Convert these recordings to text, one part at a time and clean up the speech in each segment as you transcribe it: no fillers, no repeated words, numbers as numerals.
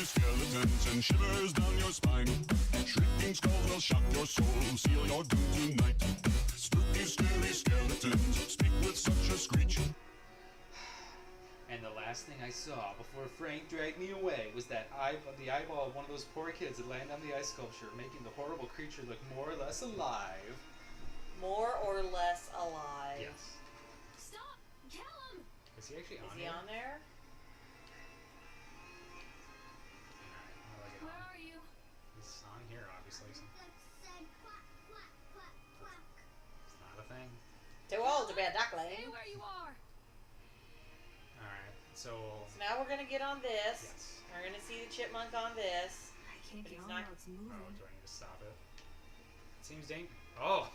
skeletons and shivers down your spine. Shrieking skulls will shock your soul, seal your doom tonight. Spooky, scary skeletons speak with such a screech. And the last thing I saw before Frank dragged me away was the eyeball of one of those poor kids that landed on the ice sculpture, making the horrible creature look more or less alive. More or less alive. Yes. Stop! Kill him! Is he actually on Is he here? on there? Alright, Where are you? he's on here, obviously. So it's not a thing. Too old to be a Stay duckling. where you are! Alright, so... So now we're gonna get on this. Yes. We're gonna see the chipmunk on this. I can't But get he's on not- while it's moving. Oh, do I need to stop it? It seems dangerous. Oh!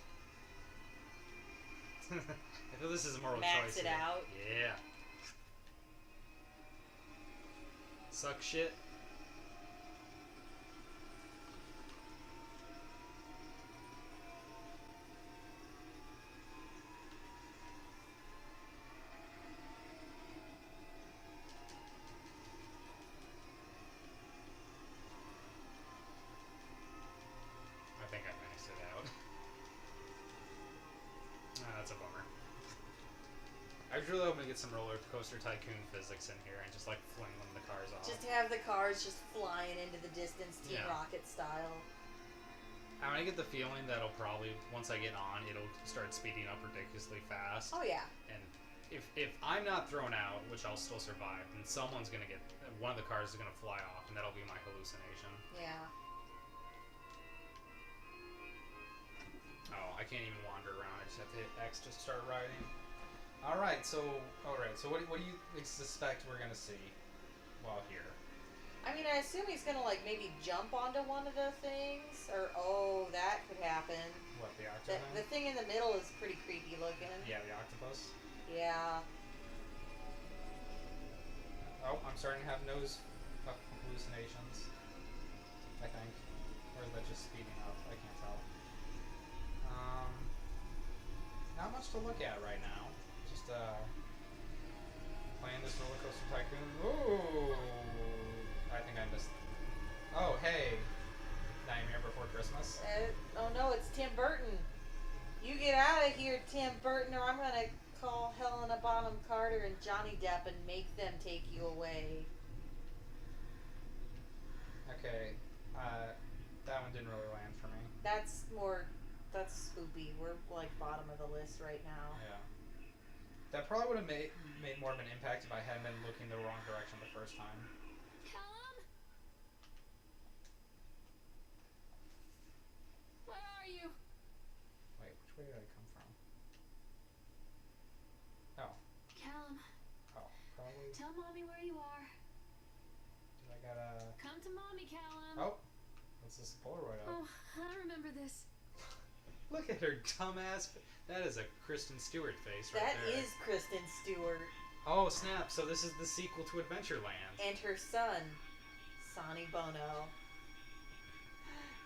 I feel this is a moral Max choice it here. out. Yeah. Suck shit. I think I maxed it out. Ah, that's a bummer. I was really hoping to get some roller coaster tycoon physics in here and just like fling one of the cars off. Just to have the cars just flying into the distance, Team Yeah. Rocket style. I mean, I get the feeling that it'll probably, once I get on, it'll start speeding up ridiculously fast. Oh yeah. And if I'm not thrown out, which I'll still survive, then someone's gonna get, one of the cars is gonna fly off, and that'll be my hallucination. Yeah. Oh, I can't even wander around. I just have to hit X to start riding. Alright, so what do you suspect we're gonna see while here? I mean, I assume he's gonna like maybe jump onto one of the things, or oh, that could happen. What, the The octopus? thing in the middle is pretty creepy looking. Yeah, the octopus. Yeah. Oh, I'm starting to have nose hallucinations, I think. Or is that just speeding up? I can't tell. Not much to look at right now. Just, playing this roller coaster tycoon. Ooh! I think I missed. Oh, hey! Nightmare Before Christmas. Oh no, it's Tim Burton. You get out of here, Tim Burton, or I'm gonna call Helena Bonham Carter and Johnny Depp and make them take you away. Okay. That one didn't really land for me. That's spoopy. We're like bottom of the list right now. Yeah. That probably would have made more of an impact if I hadn't been looking the wrong direction the first time. Callum? Where are you? Wait, which way did I come from? Oh. Callum, Oh, probably. tell Mommy where you are. I gotta... Come to Mommy, Callum. Oh! What's this Polaroid of? Oh, I remember this. Look at her dumbass. That is a Kristen Stewart face right That there. is Kristen Stewart Oh, snap. So this is the sequel to Adventureland. and her son, Sonny Bono.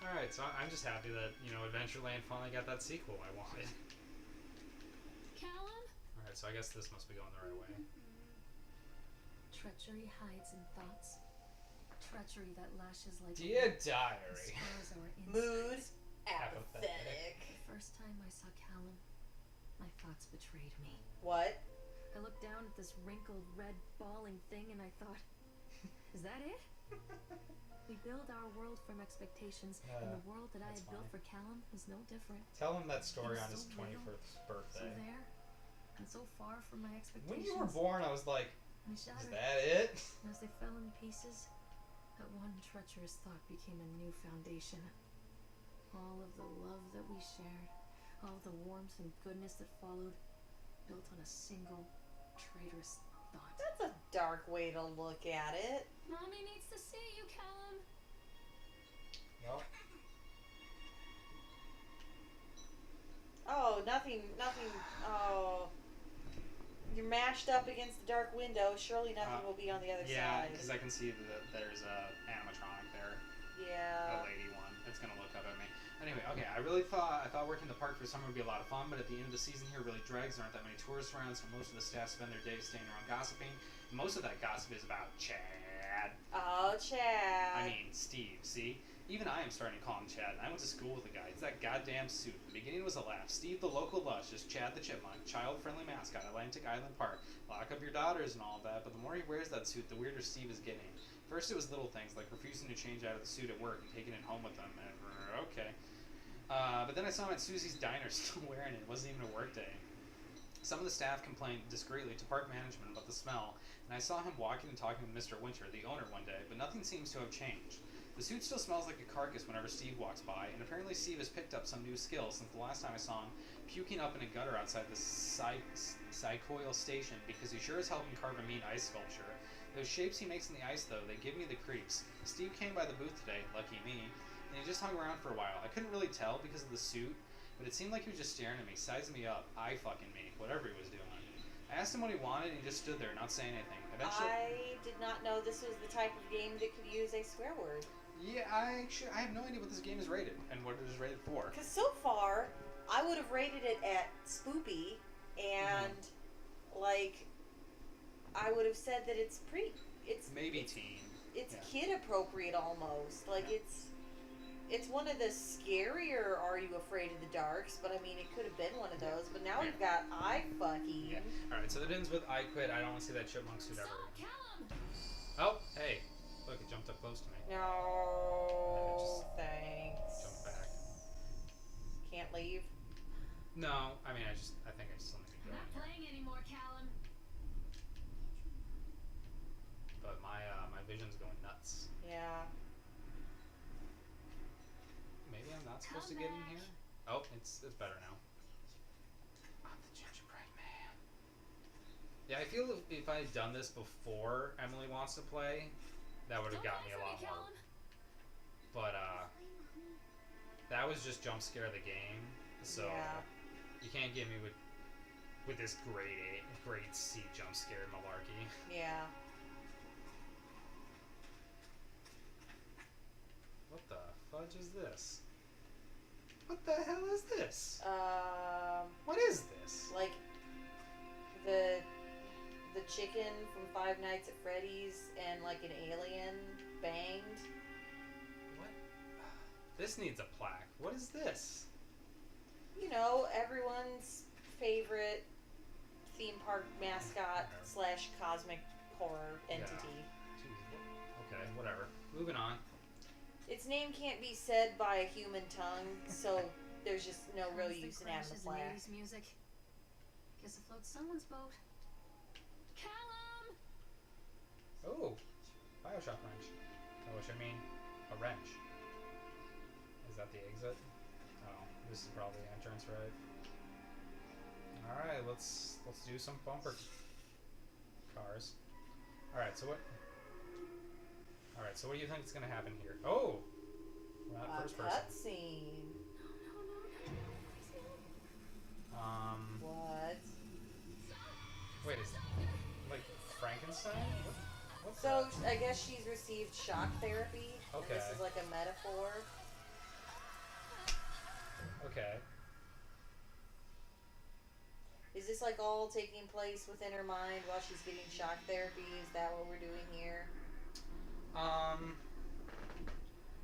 Alright, so I'm just happy that, Adventureland finally got that sequel I wanted. Callum? Alright, so I guess this must be going the right way. Treachery hides in thoughts. Treachery that lashes like Dear Diary. spurs our Mood instincts. apathetic. The first time I saw Callum, my thoughts betrayed me. What? I looked down at this wrinkled, red, bawling thing and I thought, is that it? We build our world from expectations, and the world that I that's had built funny. for Callum was no different. Tell him that story It was on his so real, 21st So birthday. there, and so far from my expectations. When you were born, I was like, I is shattered. that it? And as they fell in pieces, that one treacherous thought became a new foundation. All of the love that we shared, all of the warmth and goodness that followed, built on a single traitorous thought. That's a dark way to look at it. Mommy needs to see you, Callum. Well, Oh, nothing. Oh. You're mashed up against the dark window. Surely nothing will be on the other yeah, side. because I can see that there's a animatronic there. Yeah. A lady one. It's gonna look up at me. Anyway, okay. I thought working the park for summer would be a lot of fun, but at the end of the season here really drags. There aren't that many tourists around, so most of the staff spend their days staying around gossiping. Most of that gossip is about Chad. Oh, Chad. I mean Steve, see? Even I am starting to call him Chad. I went to school with the guy. It's that goddamn suit. The beginning was a laugh. Steve the local lush, just Chad the chipmunk, child-friendly mascot, Atlantic Island Park. Lock up your daughters and all that, but the more he wears that suit, the weirder Steve is getting. First it was little things, like refusing to change out of the suit at work and taking it home with him. And, okay. But then I saw him at Susie's Diner still wearing it. It wasn't even a work day. Some of the staff complained discreetly to park management about the smell, and I saw him walking and talking with Mr. Winter, the owner, one day, but nothing seems to have changed. The suit still smells like a carcass whenever Steve walks by, and apparently Steve has picked up some new skills since the last time I saw him puking up in a gutter outside the Psychoil station, because he sure as hell can carve a mean ice sculpture. Those shapes he makes in the ice, though, they give me the creeps. Steve came by the booth today, lucky me, and he just hung around for a while. I couldn't really tell because of the suit, but it seemed like he was just staring at me, sizing me up, eye-fucking me, whatever he was doing. I asked him what he wanted, and he just stood there, not saying anything. Eventually, I did not know this was the type of game that could use a swear word. Yeah, I have no idea what this game is rated and what it is rated for. Because so far, I would have rated it at spoopy, and like, I would have said that it's maybe teen. It's kid appropriate almost. Like it's one of the scarier Are You Afraid of the Darks, but I mean it could have been one of those. But now we've got I fucking. Yeah. All right, so that ends with I quit. I don't want to see that chipmunk suit ever. Oh, hey, look, it jumped up close to me. No, thanks. Jump back. Can't leave. No, I mean I think I still need to go. Not playing anymore, Callum. But my vision's going nuts. Yeah. Maybe I'm not supposed to get in here. Oh, it's better now. I'm the gingerbread man. Yeah, I feel if I had done this before Emily Wants to Play, that would have got me a lot more. But that was just jump scare of the game, so you can't get me with this grade C jump scare malarkey. Yeah. What the fudge is this? What the hell is this? What is this? Like the chicken from Five Nights at Freddy's and like an alien banged. What? This needs a plaque. What is this? You know, everyone's favorite theme park mascot / cosmic horror entity. Yeah. Jeez, okay, whatever. Moving on. Its name can't be said by a human tongue, so there's just no real use in having a plaque. Music. Guess it floats someone's boat. Callum! Oh, Bioshock wrench. Oh, which I mean, a wrench. Is that the exit? Oh, this is probably the entrance, right? All right, let's do some bumper cars. All right, so what? All right, so what do you think is gonna happen here? Oh, we're not first person. Cutscene. What? Wait, is that like Frankenstein? What's So that? I guess she's received shock therapy. Okay. And this is like a metaphor. Okay. Is this like all taking place within her mind while she's getting shock therapy? Is that what we're doing here?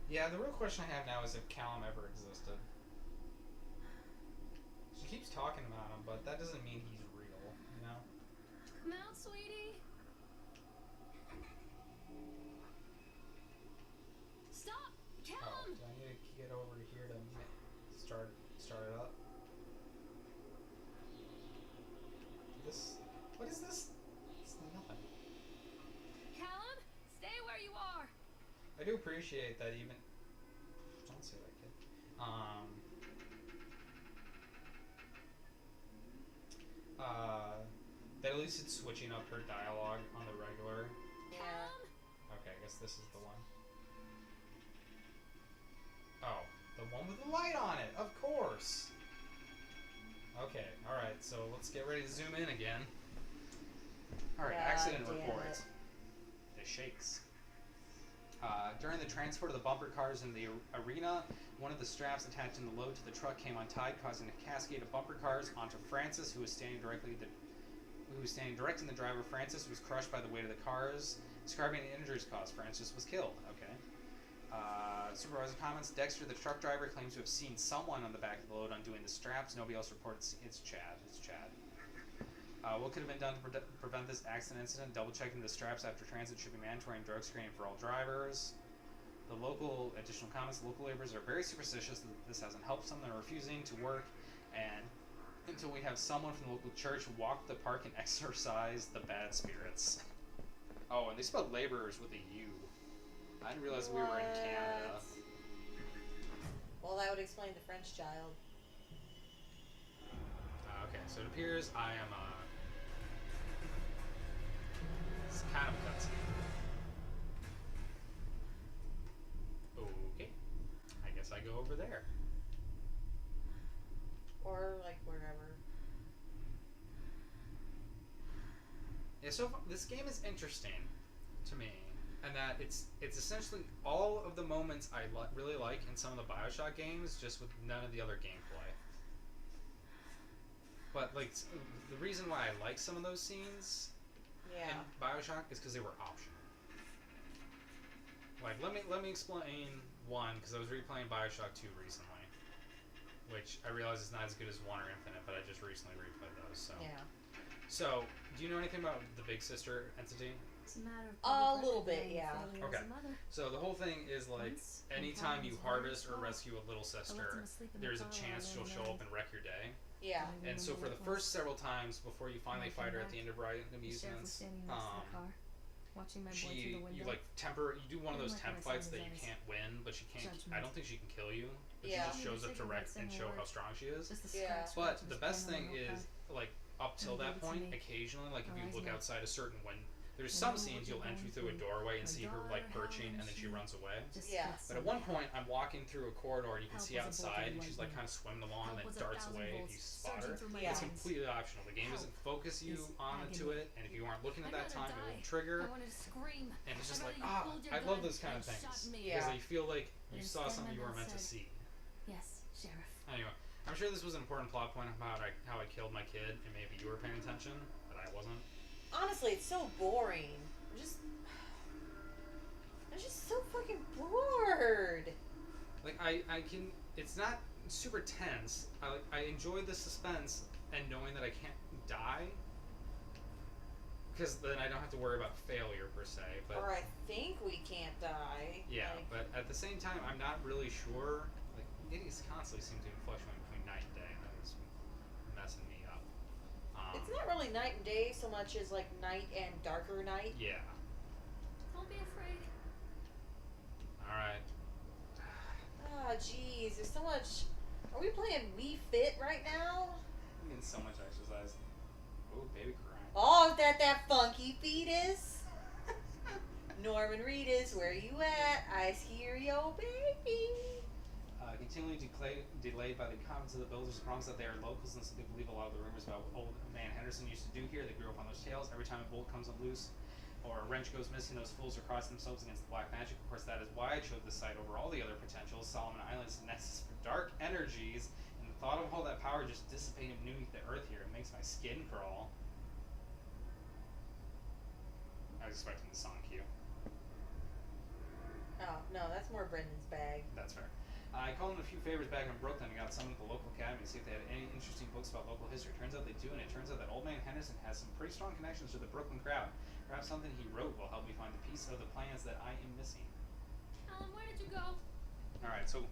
Yeah, the real question I have now is if Callum ever existed. She keeps talking about him, but that doesn't mean he's real, you know? Come out, sweetie. Stop, Oh, Callum. do I need to get over here to start it up? What is this? It's nothing. Callum, stay where you are. I do appreciate that even. Don't say that, kid. That at least it's switching up her dialogue on the regular. Yeah. Okay, I guess this is the one. Oh, the one with the light on it, of course. Okay, alright, so let's get ready to zoom in again. Alright, accident report. It shakes. During the transport of the bumper cars in the arena, one of the straps attached in the load to the truck came untied, causing a cascade of bumper cars onto Francis, who was standing directing the driver. Francis was crushed by the weight of the cars. Describing the injuries caused, Francis was killed. Okay. Supervisor comments, Dexter, the truck driver, claims to have seen someone on the back of the load undoing the straps. Nobody else reports. It's Chad. What could have been done to prevent this accident incident? Double checking the straps after transit should be mandatory and drug screening for all drivers. The local additional comments, local laborers are very superstitious that this hasn't helped some. They're refusing to work, and until we have someone from the local church walk the park and exorcise the bad spirits. Oh, and they spelled laborers with a U. I didn't realize we were in Canada. Well, that would explain the French child. Okay, so it appears I am it's kind of a cutscene. Okay. I guess I go over there. Or, like, wherever. Yeah, so this game is interesting to me, and that it's essentially all of the moments I really like in some of the BioShock games, just with none of the other gameplay. But like the reason why I like some of those scenes in BioShock is because they were optional. Like let me explain one, because I was replaying BioShock 2 recently, which I realize is not as good as 1 or Infinite, but I just recently replayed those. So yeah. So do you know anything about the Big Sister entity? It's a matter of A little bit, yeah. Okay. So the whole thing is like anytime you harvest or rescue a little sister, there's a chance she'll show up and wreck your day. Yeah. And so for the first several times before you finally fight her at the end of Ride Amusements, you like you do one of those temp fights that you can't win, but she can't. I don't think she can kill you. But she just shows up to wreck and show how strong she is. Yeah. But the best thing is like up till that point, occasionally, like if you look outside a certain window. There's some scenes you'll enter through a doorway and see her like perching, and then she runs away. Yeah. But at one point, I'm walking through a corridor, and you can see outside, and she's like kind of swimming along, and then darts away if you spot her. Yeah. It's completely optional. The game doesn't focus you onto it, and if you aren't looking at that time, it will trigger. And it's just like, I love those kind of things because you feel like you saw something you were meant to see. Yes, Sheriff. Anyway, I'm sure this was an important plot point about how I killed my kid, and maybe you were paying attention, but I wasn't. Honestly, it's so boring. I'm just so fucking bored. Like I can. It's not super tense. I enjoy the suspense and knowing that I can't die, because then I don't have to worry about failure per se. But or I think we can't die. Yeah, like, but at the same time, I'm not really sure. Like it constantly seems to fluctuate between night and day, and that was messing me up. It's not really night and day so much as like night and darker night. Yeah. Don't be afraid. Alright. Ah, jeez, there's so much. Are we playing Wii Fit right now? I'm getting so much exercise. Oh, baby crying. Oh, that Funky Fetus? Norman Reedus, where you at? I hear yo baby. Continually delayed by the comments of the builders, the promise that they are locals, and so they believe a lot of the rumors about what old man Henderson used to do here. They grew up on those tales. Every time a bolt comes loose or a wrench goes missing, those fools are crossing themselves against the black magic. Of course, that is why I chose this site over all the other potentials. Solomon Island is a nexus for dark energies, and the thought of all that power just dissipating beneath the earth here, it makes my skin crawl. I was expecting the song cue. Oh, no, that's more Brendan's bag. That's fair. I called in a few favors back in Brooklyn and got summoned to the local academy to see if they had any interesting books about local history. Turns out they do, and it turns out that old man Henderson has some pretty strong connections to the Brooklyn crowd. Perhaps something he wrote will help me find the piece of the plans that I am missing. Alan, where did you go? Alright, so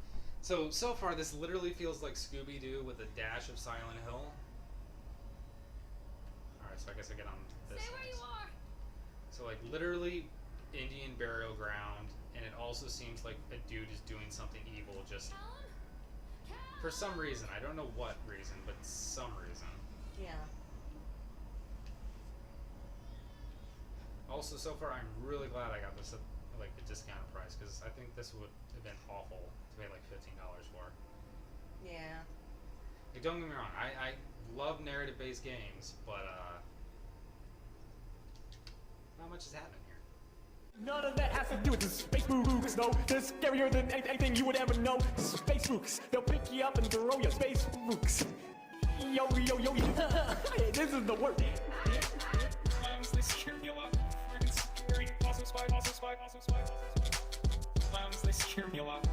far this literally feels like Scooby-Doo with a dash of Silent Hill. Alright, so I guess I get on this Stay where you are. So like literally Indian burial ground, and it also seems like a dude is doing something evil just for some reason. I don't know what reason, but some reason. Yeah. Also, so far, I'm really glad I got this at like a discounted price, because I think this would have been awful to pay like $15 for. Yeah. Like, don't get me wrong, I love narrative-based games, but not much is happening here. None of that has to do with the space spooks, no. They're scarier than anything you would ever know. Space spooks, they'll pick you up and throw you. Space spooks. Yo, this is the worst. Clowns, they scare me a lot. Friggin' scary. Awesome spy. Clowns, they scare scared me a lot.